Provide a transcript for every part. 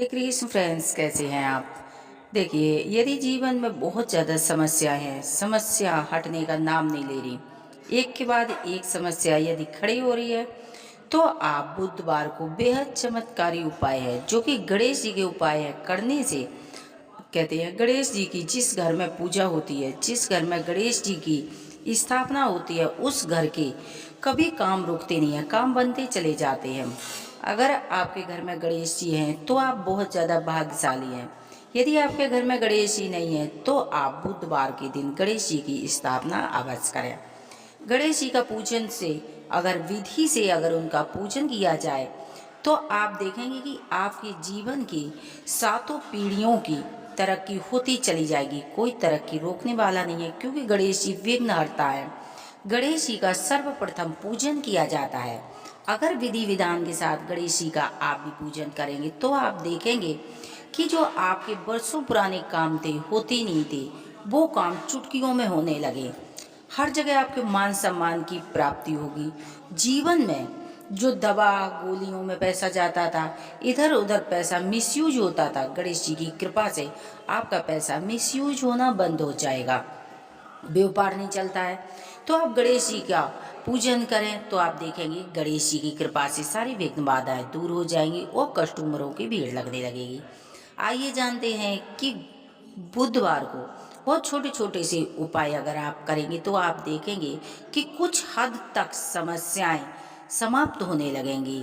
हरे Krishna friends, कैसे हैं आप। देखिए, यदि जीवन में बहुत ज़्यादा समस्या है, समस्या हटने का नाम नहीं ले रही, एक के बाद एक समस्या यदि खड़ी हो रही है, तो आप बुधवार को बेहद चमत्कारी उपाय है जो कि गणेश जी के उपाय है करने से। कहते हैं गणेश जी की जिस घर में पूजा होती है, जिस घर में गणेश जी की स्थापना होती है, उस घर के कभी काम रुकते नहीं है, काम बनते चले जाते हैं। अगर आपके घर में गणेश जी हैं तो आप बहुत ज़्यादा भाग्यशाली हैं। यदि आपके घर में गणेश जी नहीं है तो आप बुधवार के दिन गणेश जी की स्थापना अवश्य करें। गणेश जी का पूजन से, अगर विधि से अगर उनका पूजन किया जाए, तो आप देखेंगे कि आपके जीवन की सातों पीढ़ियों की तरक्की होती चली जाएगी। कोई तरक्की रोकने वाला नहीं है, क्योंकि गणेश जी विघ्नहर्ता है। गणेश जी का सर्वप्रथम पूजन किया जाता है। अगर विधि विधान के साथ गणेश जी का आप भी पूजन करेंगे तो आप देखेंगे कि जो आपके वर्षों पुराने काम थे, होते नहीं थे, वो काम चुटकियों में होने लगे। हर जगह आपके मान सम्मान की प्राप्ति होगी। जीवन में जो दवा गोलियों में पैसा जाता था, इधर उधर पैसा मिसयूज होता था, गणेश जी की कृपा से आपका पैसा मिसयूज होना बंद हो जाएगा। व्यापार नहीं चलता है तो आप गणेश जी का पूजन करें तो आप देखेंगे गणेश जी की कृपा से सारी विघ्न बाधाएं दूर हो जाएंगी और कस्टमरों की भीड़ लगने लगेगी। आइए जानते हैं कि बुधवार को बहुत छोटे छोटे से उपाय अगर आप करेंगे तो आप देखेंगे कि कुछ हद तक समस्याएं समाप्त होने लगेंगी।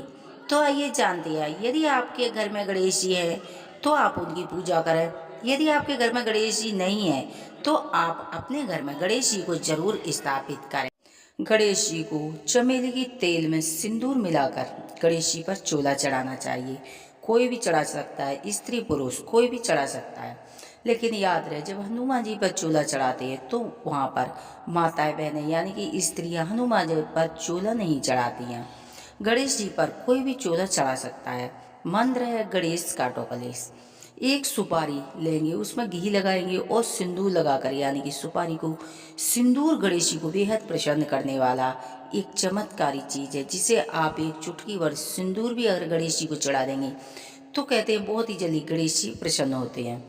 तो आइए जानते हैं, यदि आपके घर में गणेश जी है तो आप उनकी पूजा करें। यदि आपके घर में गणेश जी नहीं है तो आप अपने घर में गणेश जी को जरूर स्थापित करें। गणेश जी को चमेली के तेल में सिंदूर मिलाकर गणेश जी पर चोला चढ़ाना चाहिए। कोई भी चढ़ा सकता है, स्त्री पुरुष कोई भी चढ़ा सकता है। लेकिन याद रहे, जब हनुमान जी पर चोला चढ़ाते हैं तो वहाँ पर माताएं बहनें यानी कि स्त्रियां हनुमान जी पर चोला नहीं चढ़ाती हैं। गणेश जी पर कोई भी चोला चढ़ा सकता है। मंत्र है गणेश काटो कलेश। एक सुपारी लेंगे, उसमें घी लगाएंगे और सिंदूर लगाकर, यानी कि सुपारी को सिंदूर गणेश जी को बेहद प्रसन्न करने वाला एक चमत्कारी चीज है, जिसे आप एक चुटकी भर सिंदूर भी अगर गणेश जी को चढ़ा देंगे तो कहते हैं बहुत ही जल्दी गणेश जी प्रसन्न होते हैं।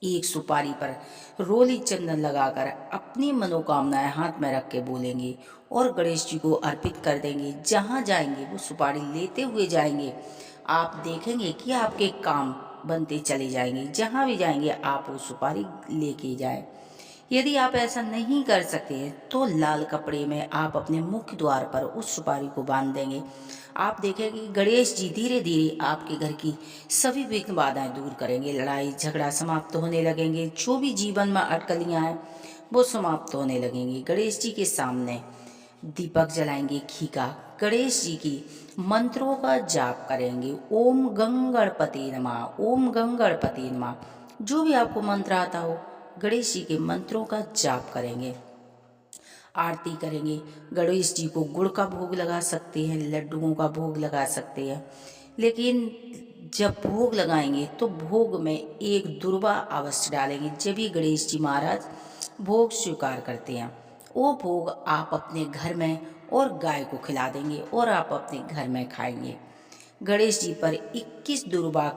एक सुपारी पर रोली चंदन लगाकर अपनी मनोकामनाएं हाथ में रख के बोलेंगे और गणेश जी को अर्पित कर देंगे। जहाँ जाएंगे वो सुपारी लेते हुए जाएंगे, आप देखेंगे कि आपके काम बनते चले जाएंगे। जहाँ भी जाएंगे आप वो सुपारी लेके जाएं। यदि आप ऐसा नहीं कर सकते तो लाल कपड़े में आप अपने मुख्य द्वार पर उस सुपारी को बांध देंगे। आप देखेंगे कि गणेश जी धीरे धीरे आपके घर की सभी विघ्न बाधाएं दूर करेंगे। लड़ाई झगड़ा समाप्त होने लगेंगे। जो भी जीवन में अटकलियां हैं वो समाप्त होने लगेंगी। गणेश जी के सामने दीपक जलाएंगे घी का, गणेश जी की मंत्रों का जाप करेंगे। ओम गंगणपति नमः, ओम गंगणपति नमः। जो भी आपको मंत्र आता हो, गणेश जी के मंत्रों का जाप करेंगे। आरती करेंगे। गणेश जी को गुड़ का भोग लगा सकते हैं, लड्डुओं का भोग लगा सकते हैं। लेकिन जब भोग लगाएंगे तो भोग में एक दुर्वा अवश्य डालेंगे, जब भी गणेश जी महाराज भोग स्वीकार करते हैं। वो भोग आप अपने घर में और गाय को खिला देंगे और आप अपने घर में खाएंगे। गणेश जी पर 21 दुर्वा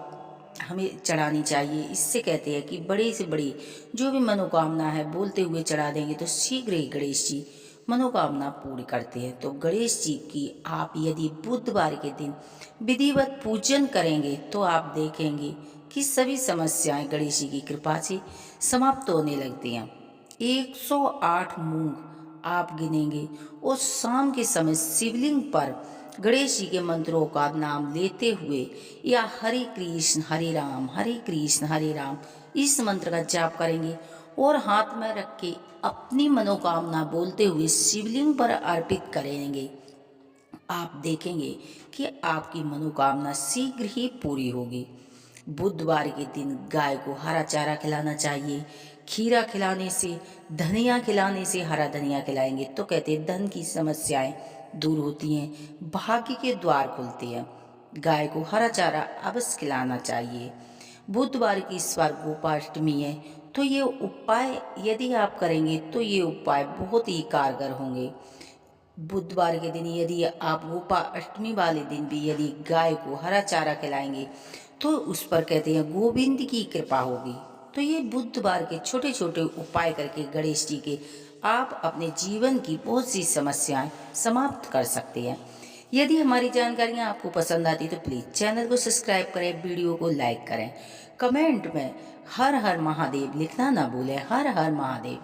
हमें चढ़ानी चाहिए। इससे कहते हैं कि बड़ी से बड़ी जो भी मनोकामना है बोलते हुए चढ़ा देंगे तो शीघ्र ही गणेश जी मनोकामना पूरी करते हैं। तो गणेश जी की आप यदि बुधवार के दिन विधिवत पूजन करेंगे तो आप देखेंगे कि सभी समस्याएं गणेश जी की कृपा से समाप्त होने लगती हैं। 108 मूंग आप गिनेंगे और शाम के समय शिवलिंग पर गणेश जी के मंत्रों का नाम लेते हुए या हरे कृष्ण हरे राम इस मंत्र का जाप करेंगे और हाथ में रख के अपनी मनोकामना बोलते हुए शिवलिंग पर अर्पित करेंगे। आप देखेंगे कि आपकी मनोकामना शीघ्र ही पूरी होगी। बुधवार के दिन गाय को हरा चारा खिलाना चाहिए। खीरा खिलाने से, धनिया खिलाने से, हरा धनिया खिलाएंगे तो कहते हैं धन की समस्याएं दूर होती हैं, भाग्य के द्वार खुलते हैं। गाय को हरा चारा अवश्य खिलाना चाहिए। बुधवार की स्वर्गोपाष्टमी है तो ये उपाय यदि आप करेंगे तो ये उपाय बहुत ही कारगर होंगे। बुधवार के दिन यदि आप गोपाष्टमी वाले दिन भी यदि गाय को हरा चारा खिलाएंगे तो उस पर कहते हैं गोविंद की कृपा होगी। तो ये बुधवार के छोटे छोटे उपाय करके गणेश जी के आप अपने जीवन की बहुत सी समस्याएं समाप्त कर सकते हैं। यदि हमारी जानकारियां आपको पसंद आती तो प्लीज़ चैनल को सब्सक्राइब करें, वीडियो को लाइक करें, कमेंट में हर हर महादेव लिखना ना भूलें। हर हर महादेव।